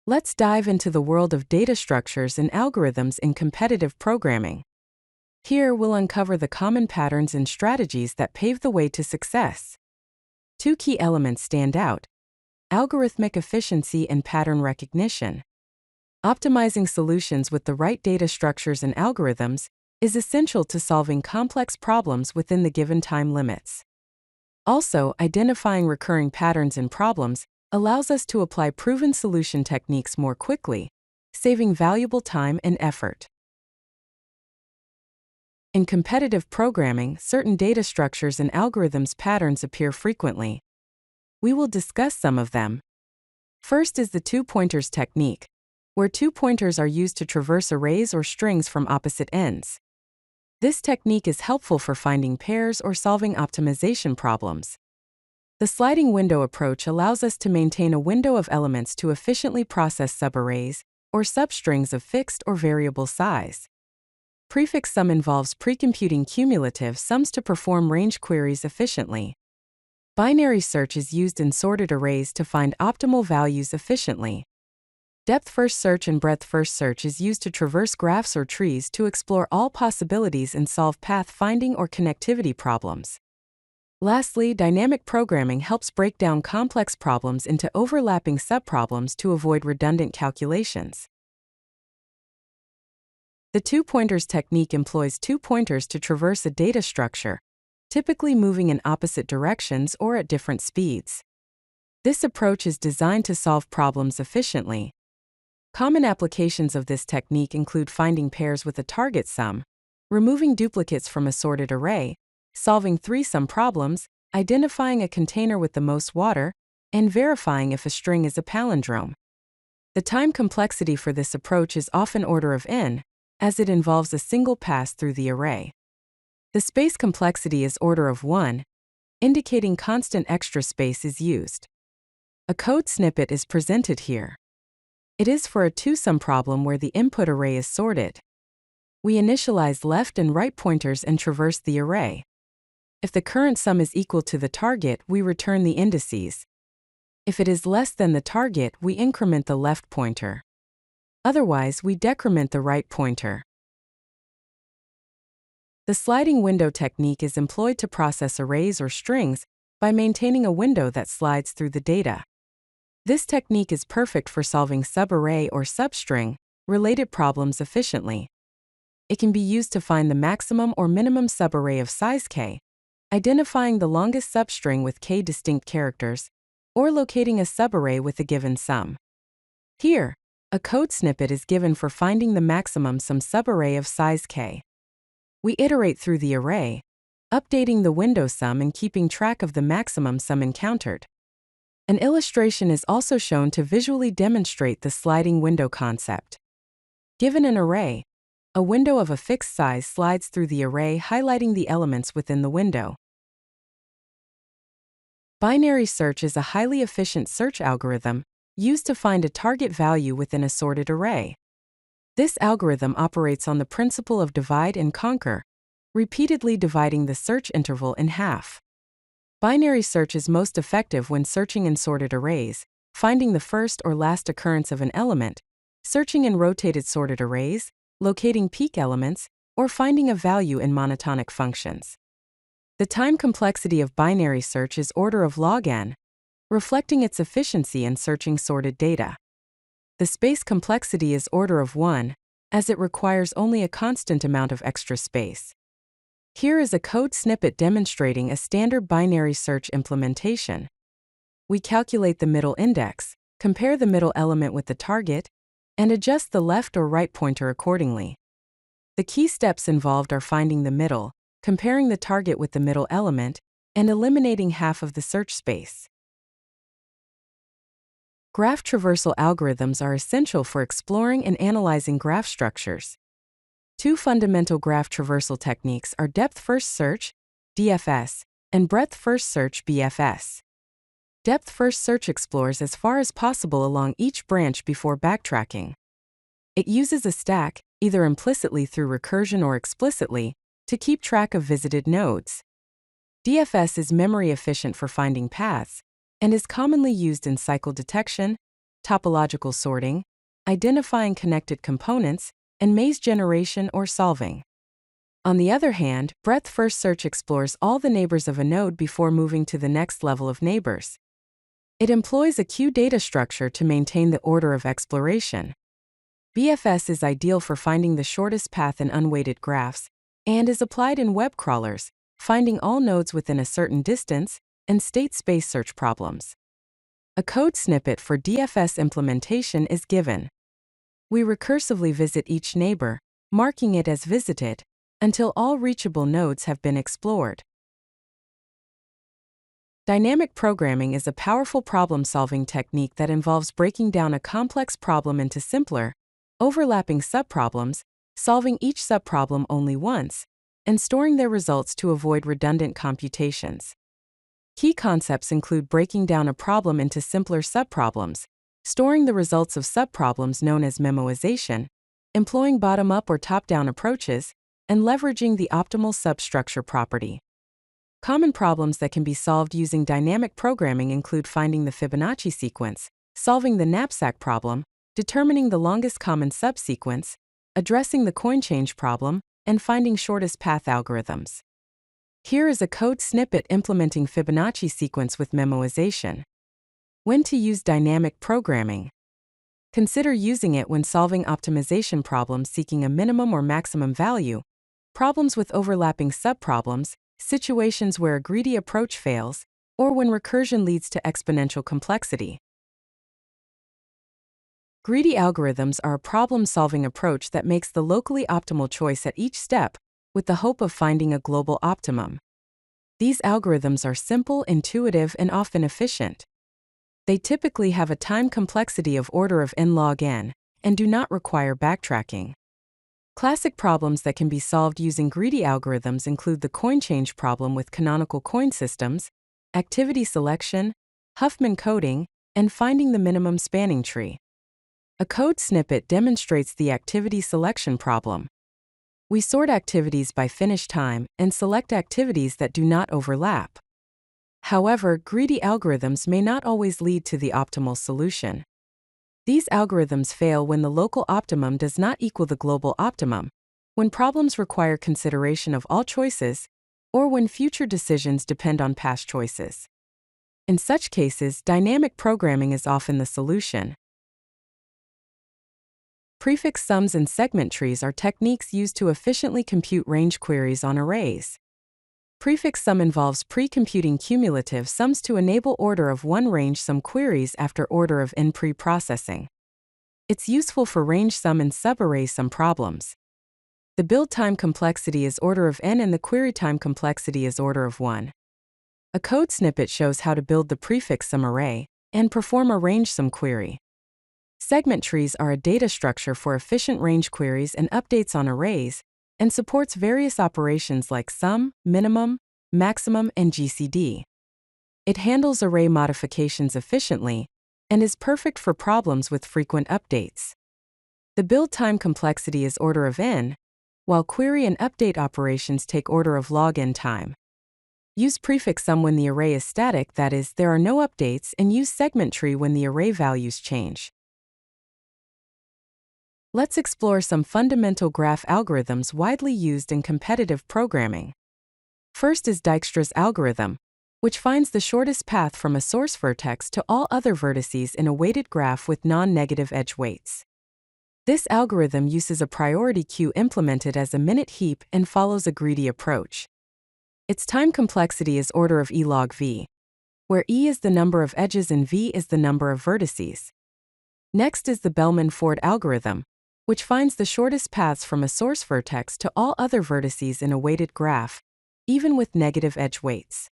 Let's dive into the world of data structures and algorithms in competitive programming. Here we'll uncover the common patterns and strategies that pave the way to success. Two key elements stand out: algorithmic efficiency and pattern recognition. Optimizing solutions with the right data structures and algorithms is essential to solving complex problems within the given time limits. Also, identifying recurring patterns and problems allows us to apply proven solution techniques more quickly, saving valuable time and effort. In competitive programming, certain data structures and algorithms patterns appear frequently. We will discuss some of them. First is the two-pointers technique, where two pointers are used to traverse arrays or strings from opposite ends. This technique is helpful for finding pairs or solving optimization problems. The sliding window approach allows us to maintain a window of elements to efficiently process subarrays or substrings of fixed or variable size. Prefix sum involves precomputing cumulative sums to perform range queries efficiently. Binary search is used in sorted arrays to find optimal values efficiently. Depth-first search and breadth-first search is used to traverse graphs or trees to explore all possibilities and solve path finding or connectivity problems. Lastly, dynamic programming helps break down complex problems into overlapping subproblems to avoid redundant calculations. The two-pointers technique employs two pointers to traverse a data structure, typically moving in opposite directions or at different speeds. This approach is designed to solve problems efficiently. Common applications of this technique include finding pairs with a target sum, removing duplicates from a sorted array, solving three-sum problems, identifying a container with the most water, and verifying if a string is a palindrome. The time complexity for this approach is often order of n, as it involves a single pass through the array. The space complexity is order of 1, indicating constant extra space is used. A code snippet is presented here. It is for a two-sum problem where the input array is sorted. We initialize left and right pointers and traverse the array. If the current sum is equal to the target, we return the indices. If it is less than the target, we increment the left pointer. Otherwise, we decrement the right pointer. The sliding window technique is employed to process arrays or strings by maintaining a window that slides through the data. This technique is perfect for solving subarray or substring related problems efficiently. It can be used to find the maximum or minimum subarray of size k, identifying the longest substring with k distinct characters, or locating a subarray with a given sum. Here, a code snippet is given for finding the maximum sum subarray of size k. We iterate through the array, updating the window sum and keeping track of the maximum sum encountered. An illustration is also shown to visually demonstrate the sliding window concept. Given an array, a window of a fixed size slides through the array, highlighting the elements within the window. Binary search is a highly efficient search algorithm used to find a target value within a sorted array. This algorithm operates on the principle of divide and conquer, repeatedly dividing the search interval in half. Binary search is most effective when searching in sorted arrays, finding the first or last occurrence of an element, searching in rotated sorted arrays, locating peak elements, or finding a value in monotonic functions. The time complexity of binary search is order of log n, reflecting its efficiency in searching sorted data. The space complexity is order of 1, as it requires only a constant amount of extra space. Here is a code snippet demonstrating a standard binary search implementation. We calculate the middle index, compare the middle element with the target, and adjust the left or right pointer accordingly. The key steps involved are finding the middle, comparing the target with the middle element, and eliminating half of the search space. Graph traversal algorithms are essential for exploring and analyzing graph structures. Two fundamental graph traversal techniques are depth-first search, DFS, and breadth-first search, BFS. Depth-first search explores as far as possible along each branch before backtracking. It uses a stack, either implicitly through recursion or explicitly, to keep track of visited nodes. DFS is memory efficient for finding paths, and is commonly used in cycle detection, topological sorting, identifying connected components, and maze generation or solving. On the other hand, breadth-first search explores all the neighbors of a node before moving to the next level of neighbors. It employs a queue data structure to maintain the order of exploration. BFS is ideal for finding the shortest path in unweighted graphs, and is applied in web crawlers, finding all nodes within a certain distance, and state space search problems. A code snippet for DFS implementation is given. We recursively visit each neighbor, marking it as visited, until all reachable nodes have been explored. Dynamic programming is a powerful problem-solving technique that involves breaking down a complex problem into simpler, overlapping subproblems, solving each subproblem only once, and storing their results to avoid redundant computations. Key concepts include breaking down a problem into simpler subproblems, storing the results of subproblems known as memoization, employing bottom-up or top-down approaches, and leveraging the optimal substructure property. Common problems that can be solved using dynamic programming include finding the Fibonacci sequence, solving the knapsack problem, determining the longest common subsequence, addressing the coin change problem, and finding shortest path algorithms. Here is a code snippet implementing Fibonacci sequence with memoization. When to use dynamic programming. Consider using it when solving optimization problems seeking a minimum or maximum value, problems with overlapping subproblems, situations where a greedy approach fails, or when recursion leads to exponential complexity. Greedy algorithms are a problem-solving approach that makes the locally optimal choice at each step, with the hope of finding a global optimum. These algorithms are simple, intuitive, and often efficient. They typically have a time complexity of order of n log n, and do not require backtracking. Classic problems that can be solved using greedy algorithms include the coin change problem with canonical coin systems, activity selection, Huffman coding, and finding the minimum spanning tree. A code snippet demonstrates the activity selection problem. We sort activities by finish time and select activities that do not overlap. However, greedy algorithms may not always lead to the optimal solution. These algorithms fail when the local optimum does not equal the global optimum, when problems require consideration of all choices, or when future decisions depend on past choices. In such cases, dynamic programming is often the solution. Prefix sums and segment trees are techniques used to efficiently compute range queries on arrays. Prefix sum involves pre-computing cumulative sums to enable order of one range sum queries after order of n pre-processing. It's useful for range sum and subarray sum problems. The build time complexity is order of n and the query time complexity is order of 1. A code snippet shows how to build the prefix sum array and perform a range sum query. Segment trees are a data structure for efficient range queries and updates on arrays, and supports various operations like sum, minimum, maximum, and GCD. It handles array modifications efficiently and is perfect for problems with frequent updates. The build time complexity is order of n, while query and update operations take order of log n time. Use prefix sum when the array is static, that is, there are no updates, and use segment tree when the array values change. Let's explore some fundamental graph algorithms widely used in competitive programming. First is Dijkstra's algorithm, which finds the shortest path from a source vertex to all other vertices in a weighted graph with non-negative edge weights. This algorithm uses a priority queue implemented as a minute heap and follows a greedy approach. Its time complexity is order of E log v, where E is the number of edges and v is the number of vertices. Next is the Bellman-Ford algorithm, which finds the shortest paths from a source vertex to all other vertices in a weighted graph, even with negative edge weights.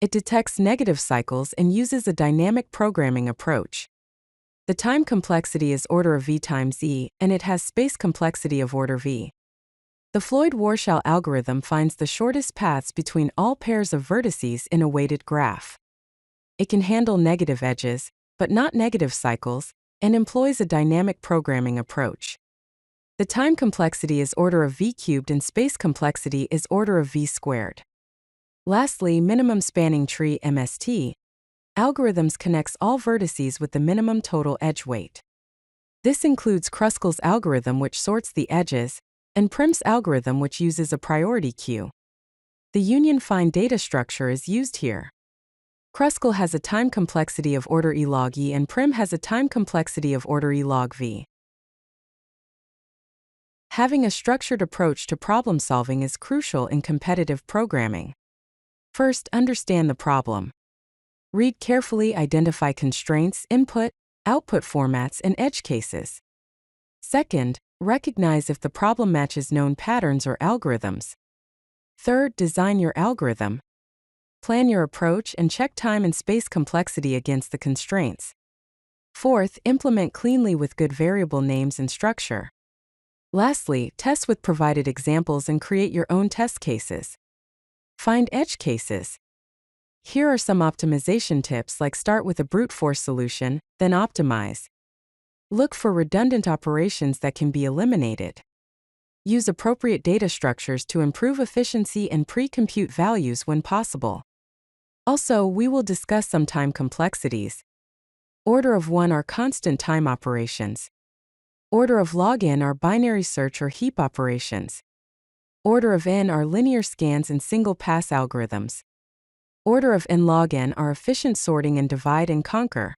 It detects negative cycles and uses a dynamic programming approach. The time complexity is order of v times e, and it has space complexity of order v. The Floyd-Warshall algorithm finds the shortest paths between all pairs of vertices in a weighted graph. It can handle negative edges, but not negative cycles, and employs a dynamic programming approach. The time complexity is order of v cubed and space complexity is order of v squared. Lastly, minimum spanning tree (MST) Algorithms connects all vertices with the minimum total edge weight. This includes Kruskal's algorithm, which sorts the edges, and Prim's algorithm, which uses a priority queue. The union-find data structure is used here. Kruskal has a time complexity of order E log E and Prim has a time complexity of order E log V. Having a structured approach to problem solving is crucial in competitive programming. First, understand the problem. Read carefully, identify constraints, input, output formats, and edge cases. Second, recognize if the problem matches known patterns or algorithms. Third, design your algorithm. Plan your approach and check time and space complexity against the constraints. Fourth, implement cleanly with good variable names and structure. Lastly, test with provided examples and create your own test cases. Find edge cases. Here are some optimization tips, like start with a brute force solution, then optimize. Look for redundant operations that can be eliminated. Use appropriate data structures to improve efficiency and pre-compute values when possible. Also, we will discuss some time complexities. Order of 1 are constant time operations. Order of log n are binary search or heap operations. Order of n are linear scans and single-pass algorithms. Order of n log n are efficient sorting and divide and conquer.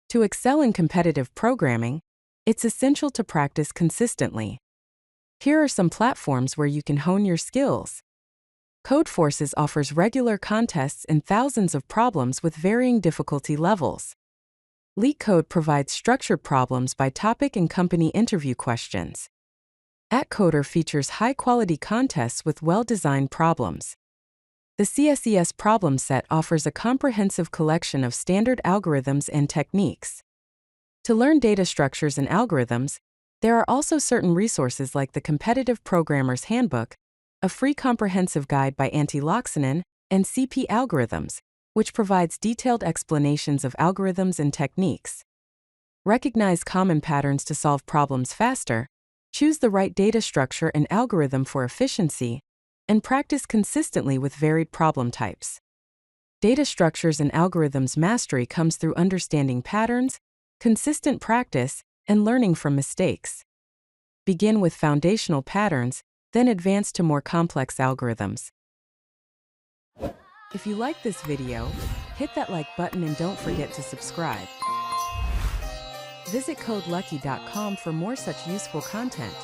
To excel in competitive programming, it's essential to practice consistently. Here are some platforms where you can hone your skills. Codeforces offers regular contests and thousands of problems with varying difficulty levels. LeetCode provides structured problems by topic and company interview questions. AtCoder features high-quality contests with well-designed problems. The CSES problem set offers a comprehensive collection of standard algorithms and techniques. To learn data structures and algorithms, there are also certain resources like the Competitive Programmer's Handbook, a free comprehensive guide by Antti Laaksonen, and CP Algorithms, which provides detailed explanations of algorithms and techniques. Recognize common patterns to solve problems faster, choose the right data structure and algorithm for efficiency, and practice consistently with varied problem types. Data structures and algorithms mastery comes through understanding patterns, consistent practice, and learning from mistakes. Begin with foundational patterns, then advance to more complex algorithms. If you like this video, hit that like button and don't forget to subscribe. Visit CodeLucky.com for more such useful content.